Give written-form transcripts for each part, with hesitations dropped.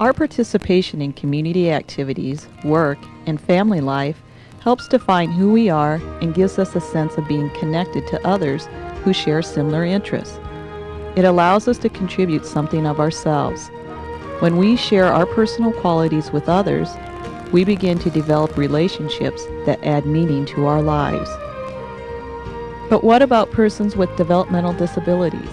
Our participation in community activities, work, and family life helps define who we are and gives us a sense of being connected to others who share similar interests. It allows us to contribute something of ourselves. When we share our personal qualities with others, we begin to develop relationships that add meaning to our lives. But what about persons with developmental disabilities?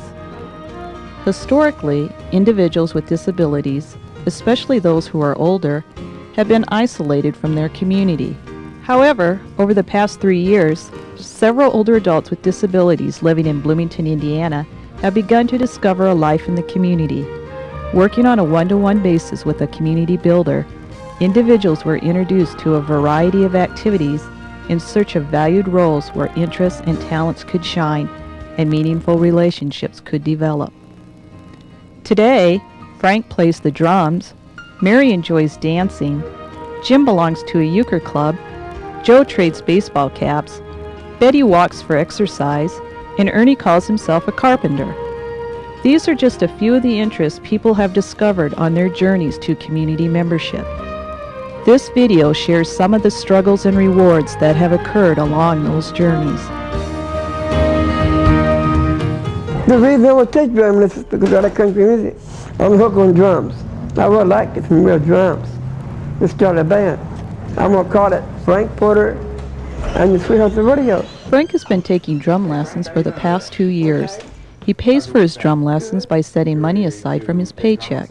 Historically, individuals with disabilities, especially those who are older, have been isolated from their community. However, over the past 3 years, several older adults with disabilities living in Bloomington, Indiana, have begun to discover a life in the community. Working on a one-to-one basis with a community builder, individuals were introduced to a variety of activities in search of valued roles where interests and talents could shine and meaningful relationships could develop. Today, Frank plays the drums, Mary enjoys dancing, Jim belongs to a euchre club, Joe trades baseball caps, Betty walks for exercise, and Ernie calls himself a carpenter. These are just a few of the interests people have discovered on their journeys to community membership. This video shares some of the struggles and rewards that have occurred along those journeys. The reason I would take drum lessons is because I like country music. I'm hooked on drums. I would like it from real drums. Let's start a band. I'm going to call it Frank Porter and the Sweethearts of Rodeo. Frank has been taking drum lessons for the past 2 years. He pays for his drum lessons by setting money aside from his paycheck.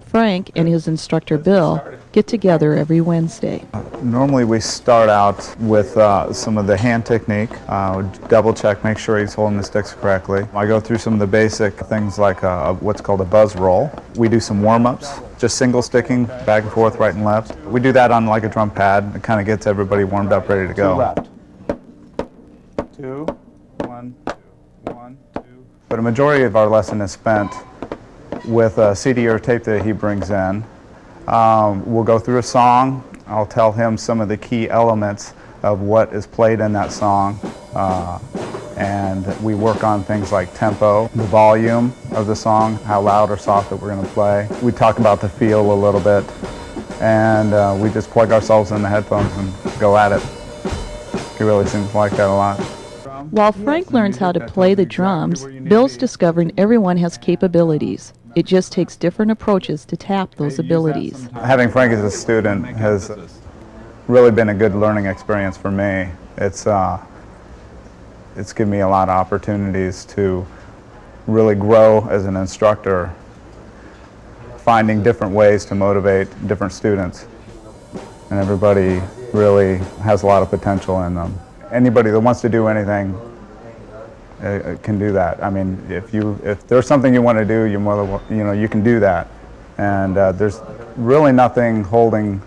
Frank and his instructor Bill get together every Wednesday. Normally we start out with some of the hand technique, double check, make sure he's holding the sticks correctly. I go through some of the basic things like what's called a buzz roll. We do some warm-ups, just single sticking back and forth, right and left. We do that on like a drum pad. It kind of gets everybody warmed up, ready to go. 2 left. 2, 1, 2, 1, 2. But a majority of our lesson is spent with a CD or tape that he brings in. We'll go through a song. I'll tell him some of the key elements of what is played in that song. And we work on things like tempo, the volume of the song, how loud or soft that we're going to play. We talk about the feel a little bit. And we just plug ourselves in the headphones and go at it. He really seems to like that a lot. While Frank learns how to play the drums, Bill's discovering everyone has capabilities. It just takes different approaches to tap those abilities. Having Frank as a student has really been a good learning experience for me. It's given me a lot of opportunities to really grow as an instructor, finding different ways to motivate different students. And everybody really has a lot of potential in them. Anybody that wants to do anything can do that. I mean, if there's something you want to do, you can do that. And there's really nothing holding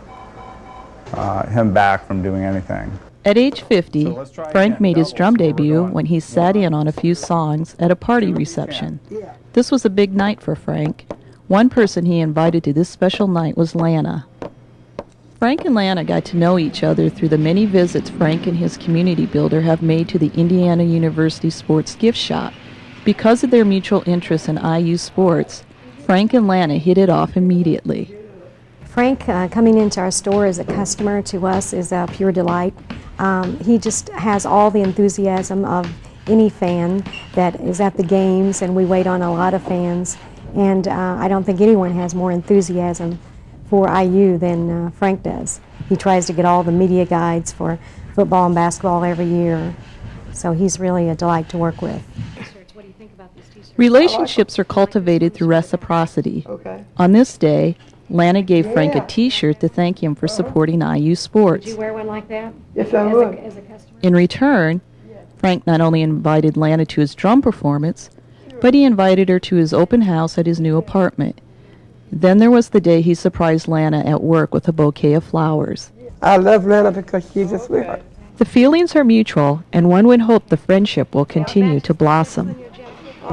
him back from doing anything. At age 50, Frank made his drum debut when he sat in on a few songs at a party reception. This was a big night for Frank. One person he invited to this special night was Lana. Frank and Lana got to know each other through the many visits Frank and his community builder have made to the Indiana University Sports Gift Shop. Because of their mutual interest in IU sports, Frank and Lana hit it off immediately. Frank coming into our store as a customer to us is a pure delight. He just has all the enthusiasm of any fan that is at the games, and we wait on a lot of fans. And I don't think anyone has more enthusiasm for IU than Frank does. He tries to get all the media guides for football and basketball every year. So he's really a delight to work with. Relationships are cultivated through reciprocity. On this day, Lana gave Frank a t-shirt to thank him for supporting IU sports. Would you wear one like that? Yes, I would. As a customer? In return, Frank not only invited Lana to his drum performance, but he invited her to his open house at his new apartment. Then there was the day he surprised Lana at work with a bouquet of flowers. I love Lana because she's a sweetheart. The feelings are mutual, and one would hope the friendship will continue to blossom.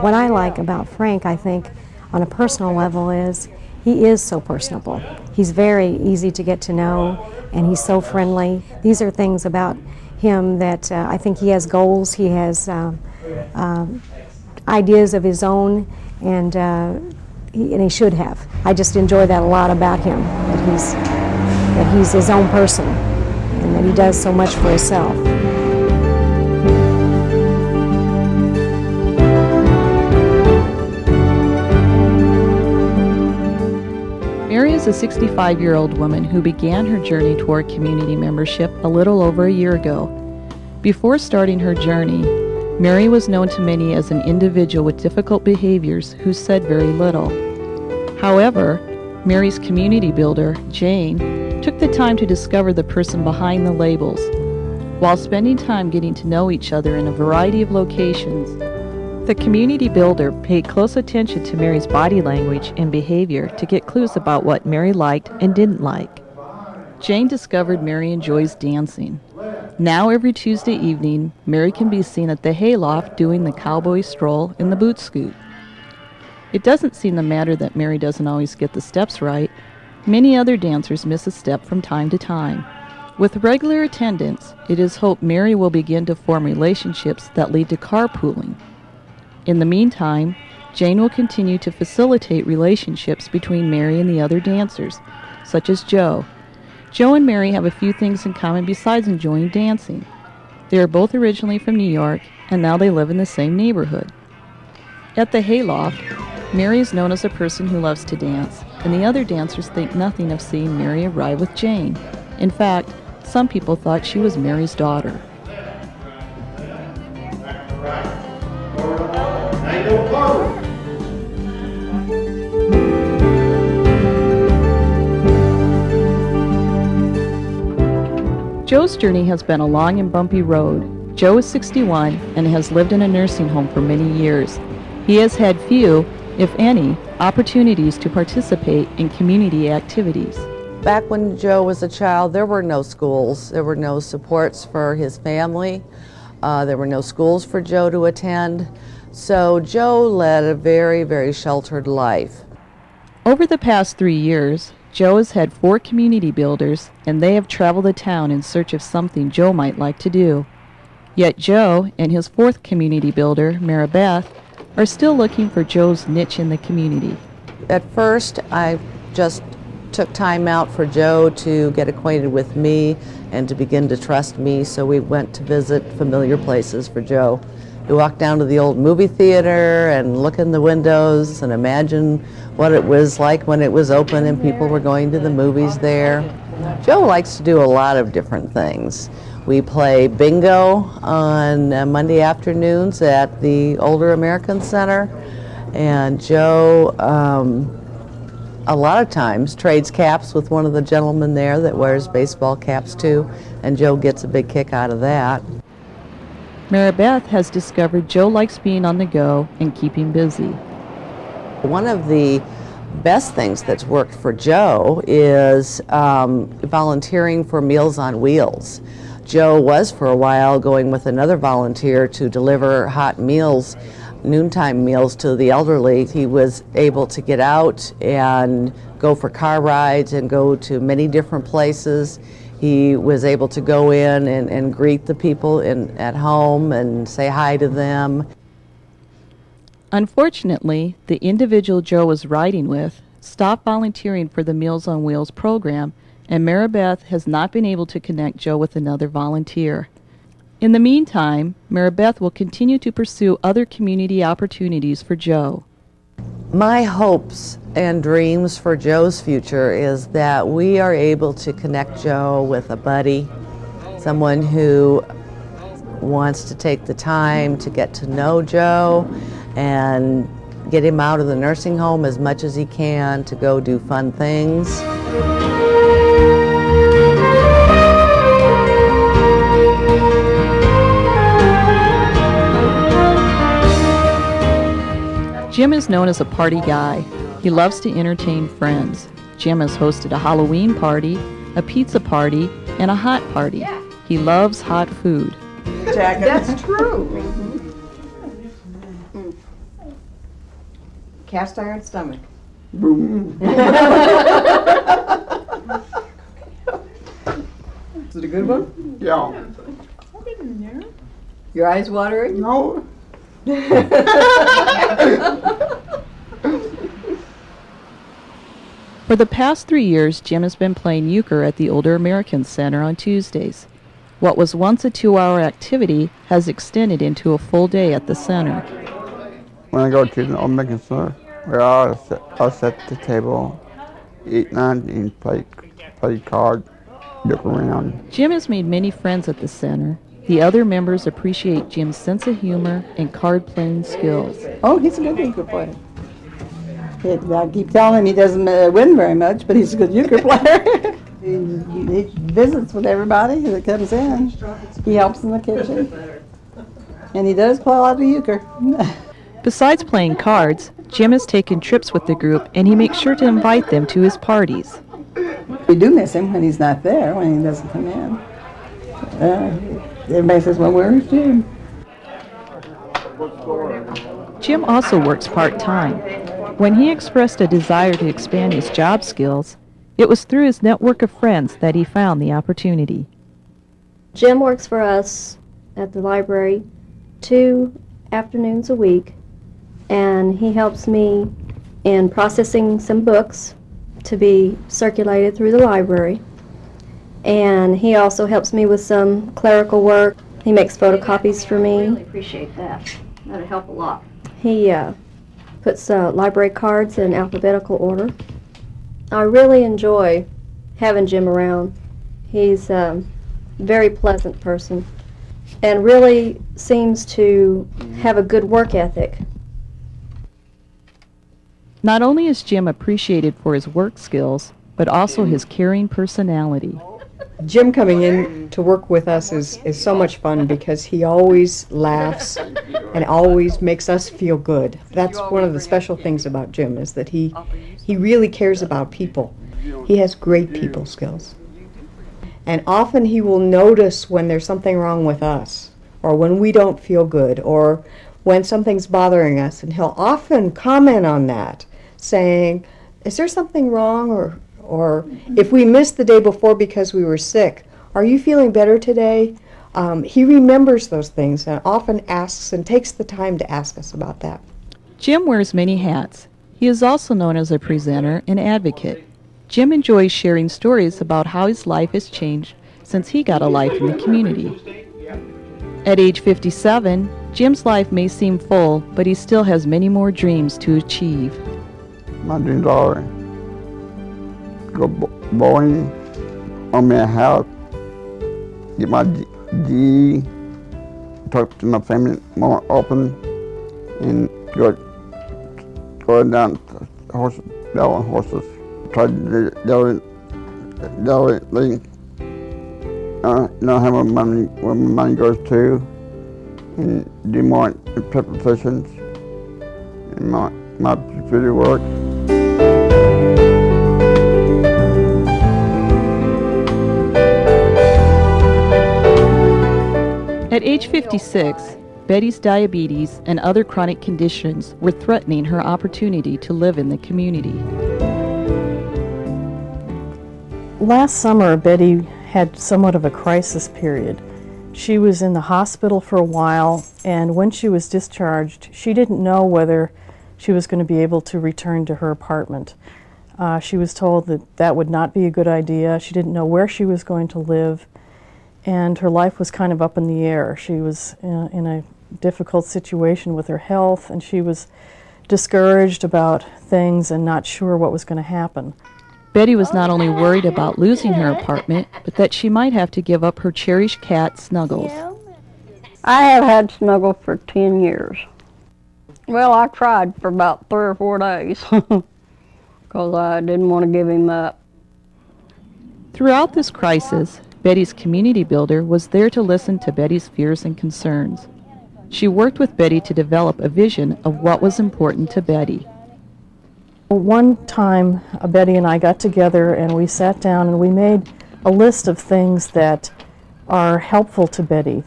What I like about Frank, I think, on a personal level is he is so personable. He's very easy to get to know, and he's so friendly. These are things about him that I think he has goals, he has ideas of his own, and he should have. I just enjoy that a lot about him, that he's his own person and that he does so much for himself. Mary is a 65-year-old woman who began her journey toward community membership a little over a year ago. Before starting her journey, Mary was known to many as an individual with difficult behaviors who said very little. However, Mary's community builder, Jane, took the time to discover the person behind the labels. While spending time getting to know each other in a variety of locations, the community builder paid close attention to Mary's body language and behavior to get clues about what Mary liked and didn't like. Jane discovered Mary enjoys dancing. Now every Tuesday evening, Mary can be seen at the hayloft doing the cowboy stroll in the boot scoot. It doesn't seem to matter that Mary doesn't always get the steps right. Many other dancers miss a step from time to time. With regular attendance, it is hoped Mary will begin to form relationships that lead to carpooling. In the meantime, Jane will continue to facilitate relationships between Mary and the other dancers, such as Joe. Joe and Mary have a few things in common besides enjoying dancing. They are both originally from New York, and now they live in the same neighborhood. At the hayloft, Mary is known as a person who loves to dance, and the other dancers think nothing of seeing Mary arrive with Jane. In fact, some people thought she was Mary's daughter. Joe's journey has been a long and bumpy road. Joe is 61 and has lived in a nursing home for many years. He has had few, if any, opportunities to participate in community activities. Back when Joe was a child, there were no schools. There were no supports for his family. There were no schools for Joe to attend. So Joe led a very, very sheltered life. Over the past 3 years, Joe has had 4 community builders, and they have traveled the town in search of something Joe might like to do. Yet Joe and his 4th community builder, Maribeth, are still looking for Joe's niche in the community. At first, I just took time out for Joe to get acquainted with me and to begin to trust me, so we went to visit familiar places for Joe. We walked down to the old movie theater and look in the windows and imagine what it was like when it was open and people were going to the movies there. Joe likes to do a lot of different things. We play bingo on Monday afternoons at the Older American Center, and Joe a lot of times trades caps with one of the gentlemen there that wears baseball caps too, and Joe gets a big kick out of that. Maribeth has discovered Joe likes being on the go and keeping busy. One of the best things that's worked for Joe is volunteering for Meals on Wheels. Joe was for a while going with another volunteer to deliver hot meals, noontime meals to the elderly. He was able to get out and go for car rides and go to many different places. He was able to go in and greet the people at home and say hi to them. Unfortunately, the individual Joe was riding with stopped volunteering for the Meals on Wheels program, and Maribeth has not been able to connect Joe with another volunteer. In the meantime, Maribeth will continue to pursue other community opportunities for Joe. My hopes and dreams for Joe's future is that we are able to connect Joe with a buddy, someone who wants to take the time to get to know Joe and get him out of the nursing home as much as he can to go do fun things. Jim is known as a party guy. He loves to entertain friends. Jim has hosted a Halloween party, a pizza party, and a hot party. He loves hot food. That's true. Cast iron stomach. Boom. Is it a good one? Yeah. Your eyes watering? No. For the past 3 years, Jim has been playing euchre at the Older Americans Center on Tuesdays. What was once a 2-hour activity has extended into a full day at the center. When I go to the Old American Center, where I'll set the table, eat lunch, and play cards, look around. Jim has made many friends at the center. The other members appreciate Jim's sense of humor and card-playing skills. Oh, he's a good euchre player. I keep telling him he doesn't win very much, but he's a good euchre player. he visits with everybody that comes in. He helps in the kitchen. And he does play a lot of euchre. Besides playing cards, Jim has taken trips with the group, and he makes sure to invite them to his parties. We do miss him when he's not there, when he doesn't come in. Everybody says, well, where's Jim? Jim also works part-time. When he expressed a desire to expand his job skills, it was through his network of friends that he found the opportunity. Jim works for us at the library 2 afternoons a week, and he helps me in processing some books to be circulated through the library. And he also helps me with some clerical work. He makes photocopies for me. I really appreciate that. That would help a lot. He puts library cards in alphabetical order. I really enjoy having Jim around. He's a very pleasant person and really seems to have a good work ethic. Not only is Jim appreciated for his work skills, but also his caring personality. Jim coming in to work with us is so much fun because he always laughs and always makes us feel good. That's one of the special things about Jim, is that he really cares about people. He has great people skills. And often he will notice when there's something wrong with us, or when we don't feel good, or when something's bothering us, and he'll often comment on that, saying, is there something wrong, or if we missed the day before because we were sick, are you feeling better today? He remembers those things and often asks and takes the time to ask us about that. Jim wears many hats. He is also known as a presenter and advocate. Jim enjoys sharing stories about how his life has changed since he got a life in the community. At age 57, Jim's life may seem full, but he still has many more dreams to achieve. My dreams are go bowling, own me a house, get my GE, talk to my family more open, and go down horses, try to diligently know how my money, where my money goes to, and do more prepositions and my computer work. At age 56, Betty's diabetes and other chronic conditions were threatening her opportunity to live in the community. Last summer, Betty had somewhat of a crisis period. She was in the hospital for a while, and when she was discharged, she didn't know whether she was going to be able to return to her apartment. She was told that that would not be a good idea. She didn't know where she was going to live, and her life was kind of up in the air. She was in a difficult situation with her health, and she was discouraged about things and not sure what was going to happen. Betty was not only worried about losing her apartment, but that she might have to give up her cherished cat, Snuggles. I have had Snuggles for 10 years. Well, I tried for about 3 or 4 days because I didn't want to give him up. Throughout this crisis, Betty's community builder was there to listen to Betty's fears and concerns. She worked with Betty to develop a vision of what was important to Betty. One time, Betty and I got together and we sat down and we made a list of things that are helpful to Betty.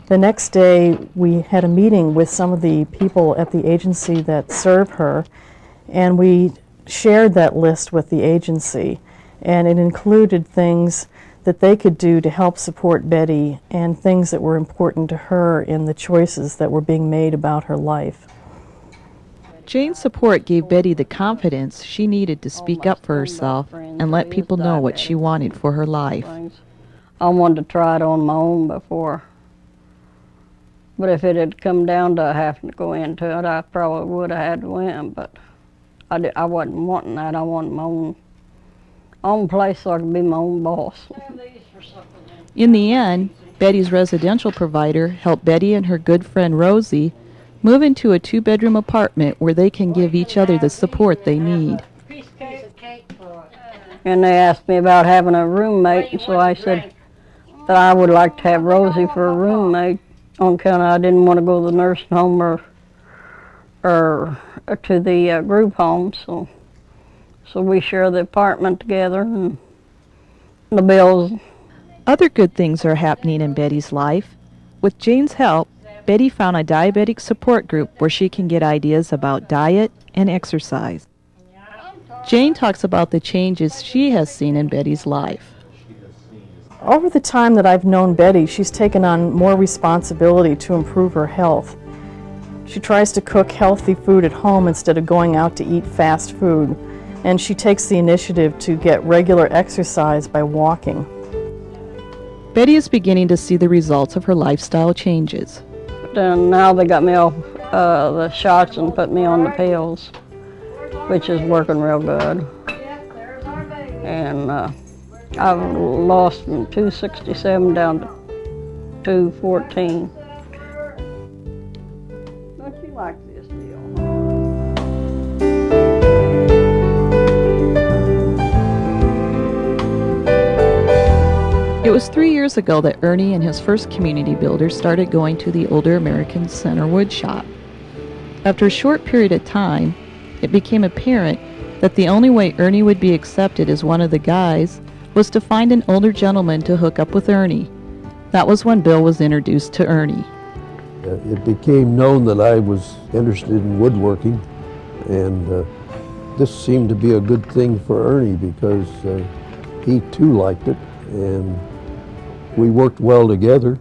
The next day, we had a meeting with some of the people at the agency that serve her, and we shared that list with the agency, and it included things that they could do to help support Betty and things that were important to her in the choices that were being made about her life. Jane's support gave Betty the confidence she needed to speak up for herself and let people know what she wanted for her life. I wanted to try it on my own before. But if it had come down to having to go into it, I probably would have had to win. But I wasn't wanting that. I wanted my own place so I could be my own boss. In the end, Betty's residential provider helped Betty and her good friend Rosie move into a 2-bedroom apartment where they can give each other the support they need. And they asked me about having a roommate, and so I said that I would like to have Rosie for a roommate on account of I didn't want to go to the nursing home or to the group home. So we share the apartment together and the bills. Other good things are happening in Betty's life. With Jane's help, Betty found a diabetic support group where she can get ideas about diet and exercise. Jane talks about the changes she has seen in Betty's life. Over the time that I've known Betty, she's taken on more responsibility to improve her health. She tries to cook healthy food at home instead of going out to eat fast food, and she takes the initiative to get regular exercise by walking. Betty is beginning to see the results of her lifestyle changes. And now they got me off the shots and put me on the pills, which is working real good. And I've lost from 267 down to 214. Don't you like this deal? It was 3 years ago that Ernie and his first community builder started going to the Older American Center wood shop. After a short period of time, it became apparent that the only way Ernie would be accepted as one of the guys was to find an older gentleman to hook up with Ernie. That was when Bill was introduced to Ernie. It became known that I was interested in woodworking, and this seemed to be a good thing for Ernie because he too liked it, and we worked well together.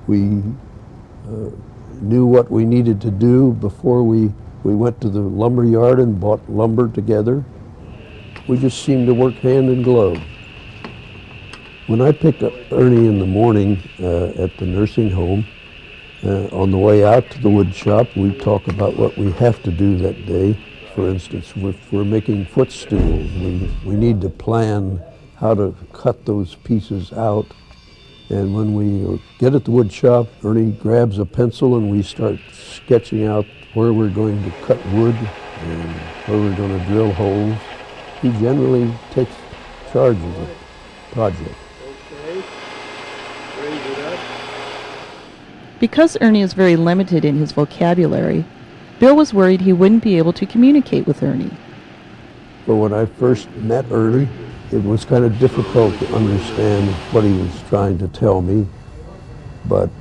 We knew what we needed to do before we went to the lumber yard and bought lumber together. We just seemed to work hand in glove. When I picked up Ernie in the morning at the nursing home, on the way out to the wood shop, we talk about what we have to do that day. For instance, if we're making footstools, we need to plan how to cut those pieces out. And when we get at the wood shop, Ernie grabs a pencil and we start sketching out where we're going to cut wood and where we're going to drill holes. He generally takes charge of the project. Okay. Raise it up. Because Ernie is very limited in his vocabulary, Bill was worried he wouldn't be able to communicate with Ernie. But when I first met Ernie, it was kind of difficult to understand what he was trying to tell me. But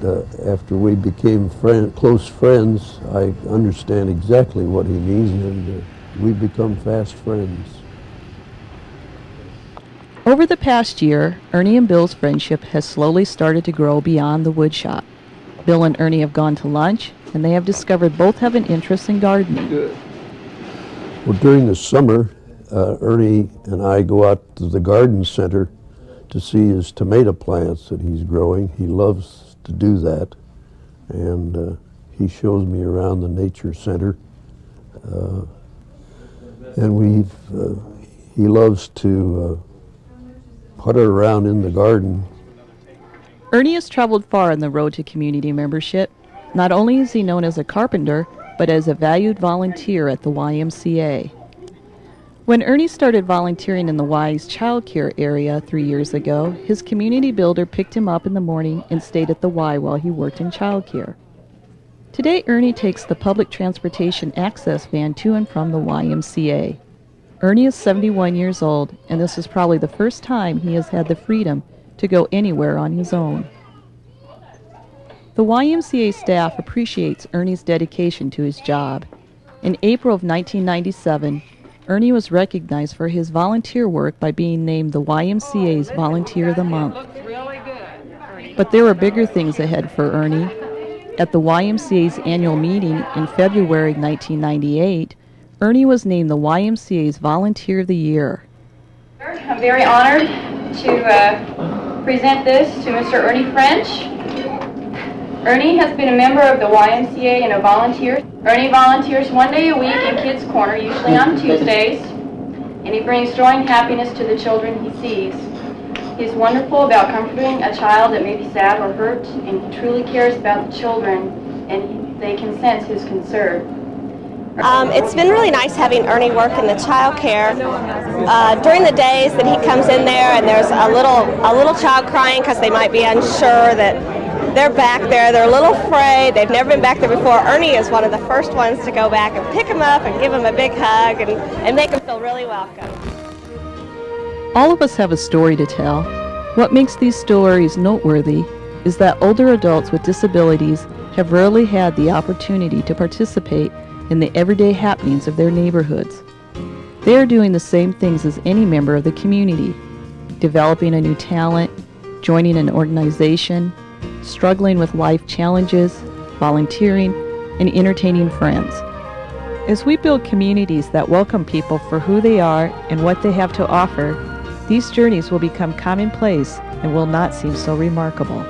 after we became close friends, I understand exactly what he means, and we've become fast friends. Over the past year, Ernie and Bill's friendship has slowly started to grow beyond the wood shop. Bill and Ernie have gone to lunch, and they have discovered both have an interest in gardening. Good. Well, during the summer, Ernie and I go out to the garden center to see his tomato plants that he's growing. He loves to do that, and he shows me around the nature center. And he loves to putter around in the garden. Ernie has traveled far on the road to community membership. Not only is he known as a carpenter, but as a valued volunteer at the YMCA. When Ernie started volunteering in the Y's child care area 3 years ago, his community builder picked him up in the morning and stayed at the Y while he worked in child care. Today, Ernie takes the public transportation access van to and from the YMCA. Ernie is 71 years old, and this is probably the first time he has had the freedom to go anywhere on his own. The YMCA staff appreciates Ernie's dedication to his job. In April of 1997, Ernie was recognized for his volunteer work by being named the YMCA's Volunteer of the Month. But there were bigger things ahead for Ernie. At the YMCA's annual meeting in February 1998, Ernie was named the YMCA's Volunteer of the Year. I'm very honored to present this to Mr. Ernie French. Ernie has been a member of the YMCA and a volunteer. Ernie volunteers 1 day a week in Kids Corner, usually on Tuesdays, and he brings joy and happiness to the children he sees. He is wonderful about comforting a child that may be sad or hurt, and he truly cares about the children, and they can sense his concern. It's been really nice having Ernie work in the child care. During the days that he comes in there and there's a little child crying because they might be unsure that they're back there, they're a little afraid, they've never been back there before, Ernie is one of the first ones to go back and pick them up and give them a big hug and make them feel really welcome. All of us have a story to tell. What makes these stories noteworthy is that older adults with disabilities have rarely had the opportunity to participate in the everyday happenings of their neighborhoods. They are doing the same things as any member of the community, developing a new talent, joining an organization, struggling with life challenges, volunteering, and entertaining friends. As we build communities that welcome people for who they are and what they have to offer, these journeys will become commonplace and will not seem so remarkable.